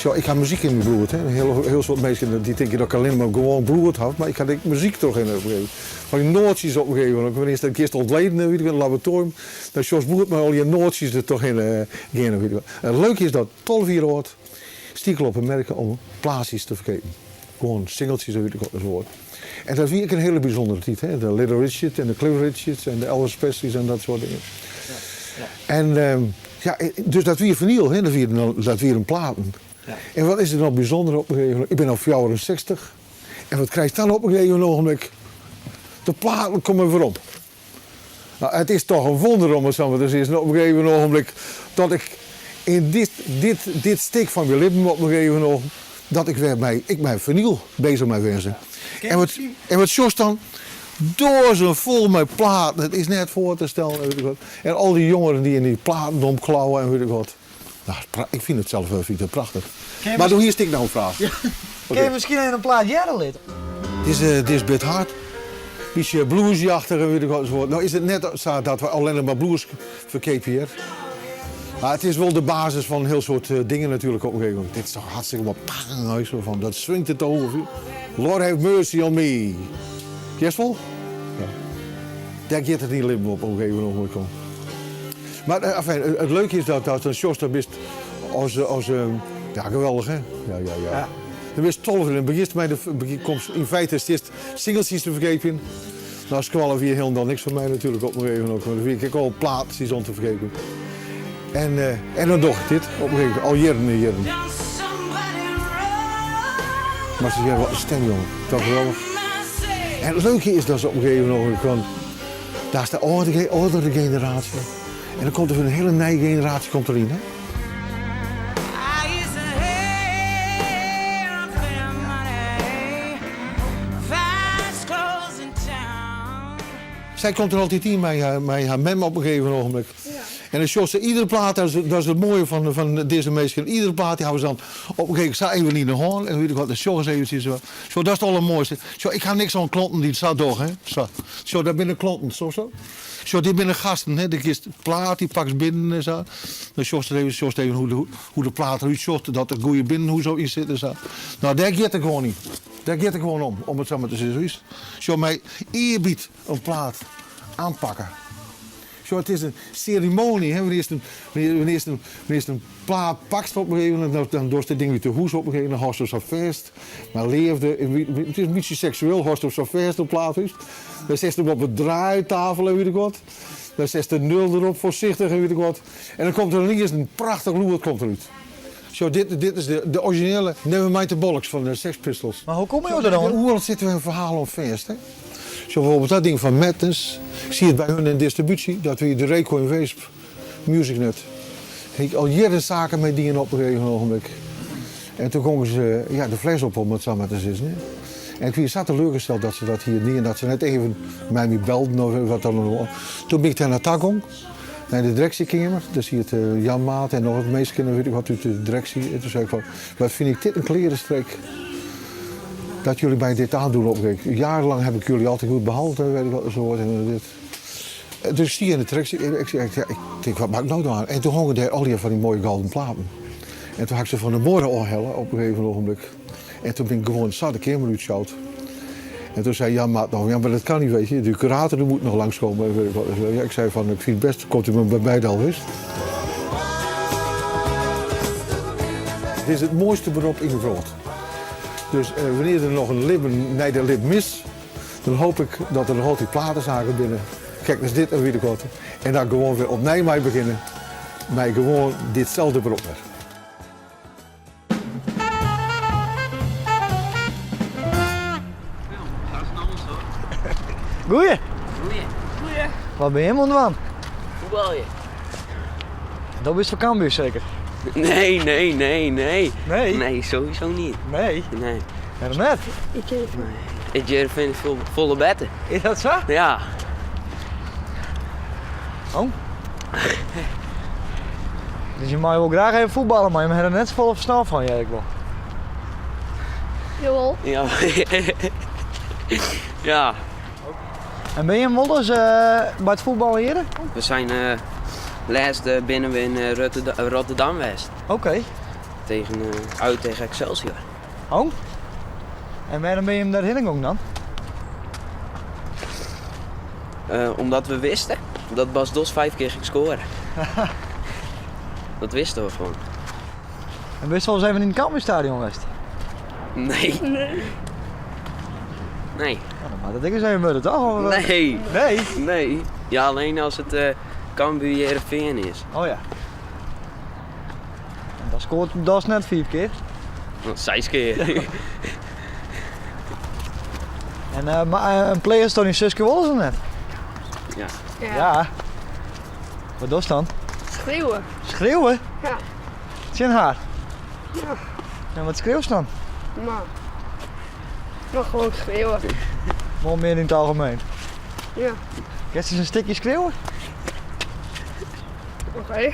Ik had muziek in mijn bloed. Hè. Heel soort mensen die denken dat ik alleen maar gewoon bloed had, maar ik had muziek toch in. Van nootjes op een gegeven moment. Wanneer een keer ontleden in het laboratorium, dan Jos Boert maar al je nootjes er toch in. En het leuke is dat 12 jaar oud stiekel op een merken om plaatsjes te vergeten. Gewoon singeltjes, weet ik wat het woord. En dat vind ik een hele bijzondere titel. Hè. De Little Richard en de Cliff Richards en de Elvis Presley's en dat soort dingen. Ja. En dus dat weer vinyl, hè. Dat weer een platen. Ja. En wat is er nou bijzonder op een gegeven moment? Ik ben al 64. En wat krijg je dan op een gegeven ogenblik? De platen komen weer op. Nou, het is toch een wonder om het zo maar te zeggen. Op een gegeven ogenblik dat ik in dit stik van mijn lippen op een gegeven ogenblik dat ik weer mijn vinyl bezig mee wezen. Ja. En wat Jos dan door zijn vol met platen, het is net voor te stellen. Weet ik wat. En al die jongeren die in die platen omklauwen en weet ik wat. Nou, ik vind het zelf wel prachtig. Maar doe hier stik nou een vraag. Ja. Okay. Ken je misschien een plaat Jerrelid? Dit is bit hard. Beetje bluesjachtig en weet ik wat. Nou is het net zo dat we alleen maar blues verkepen hier. Maar het is wel de basis van een heel soort dingen natuurlijk op een gegeven moment. Dit is toch hartstikke wat pang, zo van. Dat swingt het over. Lord have mercy on me. Jesvol? Ja. Daar gaat het niet limmen op een gegeven moment. Maar het leuke is dat een Jos daar best als ja, geweldig hè. Ja. Dan wist 12 en begint komt in feite eerst singeltjes te vergeten. Nou is 12 hier helemaal niks van mij natuurlijk op een gegeven moment. Dan vind ik al plaatjes om te vergeten. En dan nog dit, op een gegeven moment, al jaren. Maar ze zeggen, wat een stem, jongen. Dat is geweldig. En het leuke is dat ze op een gegeven moment gewoon, daar is de oudere generatie. En dan komt er een hele nieuwe generatie komt erin, hè. Zij komt er altijd in met haar mem op een gegeven ogenblik. Ja. En dan Jos, iedere plaat, dat is het mooie van deze mensen. Iedere plaat die houden ze dan op een gegeven moment, sta even niet naar hoorn. En weet ik wat, de Jos eventjes zo. Zo, dat is het allermooiste. Zo, ik ga niks aan klonten die staat door, hè. Zo, daar binnen klonten, zo. Zo, dit binnen gasten, hè. De plaat, die pakt binnen en zo. Dan Jos even hoe de plaat eruit zocht, dat de goede binnen, hoe zo in zit en zo. Nou, daar gaat het gewoon niet. Daar gaat het gewoon om het zo maar te zeggen. Zo, mij eerbied een plaat aanpakken. Zo, het is een ceremonie. Hè? Wanneer een plaat pakt op een gegeven moment, dan door het ding weer te hoes op een gegeven moment, dan hoort zo vast. Maar leefde, het is een beetje seksueel, hoort zo vast op plaat. Dan zet hem op een draaitafel en weet ik wat. Dan zet de 0 erop, voorzichtig en weet ik wat. En dan komt er ineens een prachtig loer komt eruit. Zo, dit is de originele Nevermind the Bollocks van de Sex Pistols. Maar hoe kom je er dan? Hoe zitten we een verhaal om vast, hè? Zo bijvoorbeeld dat ding van Madness. Ik zie het bij hun in distributie, dat we de Reco en Weesp Musicnet. Ik al jaren zaken met die op een gegeven ogenblik. En toen gingen ze de fles op om het samen te zitten. En ik zat teleurgesteld dat ze dat hier niet en dat ze net even mij belden of wat dan. Toen ben ik daar naar Tagong, naar de directiekamer. Daar zie je het Jan Maat en nog het meeste kinderen, weet ik wat, uit de directie. En toen zei ik van, wat vind ik dit een klerenstreek. Dat jullie mij dit aandoen op. Jarenlang heb ik jullie altijd goed behandeld, weet ik wat zo wordt. Dus zie je in de directie, ik denk, wat maak ik nou dan aan? En toen hongen daar al die van die mooie gouden platen. En toen had ik ze van de moorden oorhellen op een gegeven ogenblik. En toen ben ik gewoon de kamer uitgeschout. En toen zei Jan Maat nog, ja, maar dat kan niet, weet je. De curator die moet nog langskomen. Weet ik wat. Ja, ik zei van, ik vind het best, komt u me bij mij al wist. Het is het mooiste beroep in Groot. Dus wanneer er nog een lip mis, dan hoop ik dat er nog altijd platenzaken binnen. Kijk, dus dit en weet ik wat. En dan gewoon weer opnieuw mee beginnen. Mij gewoon ditzelfde beroep weer. Goeie. Goeie. Wat ben je helemaal aan? Voetbal je? Dat is voor Cambuur zeker? Nee. Nee? Nee, sowieso niet. Nee? Nee. En net? Ik vind volle betten. Is dat zo? Ja. Oh. Dus je mag wel graag even voetballen, maar je hebt er net vol of snel van, jij wel. Jawel. Ja. Ja. En ben je in Wolders bij het voetballen hier? We zijn laatst binnen in Rotterdam West. Oké. Uit tegen Excelsior. Oh? En waarom ben je hem daarheen gegaan dan? Omdat we wisten dat Bas Dos 5 keer ging scoren. Dat wisten we gewoon. En ben je wel eens even in het Cambuurstadion geweest? Nee. Nee. Ja, dan maakt dat ik eens even moeten, toch? Of, Nee. Nee? Nee. Ja, alleen als het Cambuur Heerenveen is. Oh ja. En dan scoort Das net 4 keer. 6 keer. En een player is toch niet Suske Wolles net? Ja. Ja. Wat doet dan? Schreeuwen. Schreeuwen? Ja. Zin haar. Ja. En wat schreeuwt ze dan? Maar. Nog gewoon schreeuwen. Wel meer in het algemeen. Ja. Kan ze een stukje schreeuwen? Oké.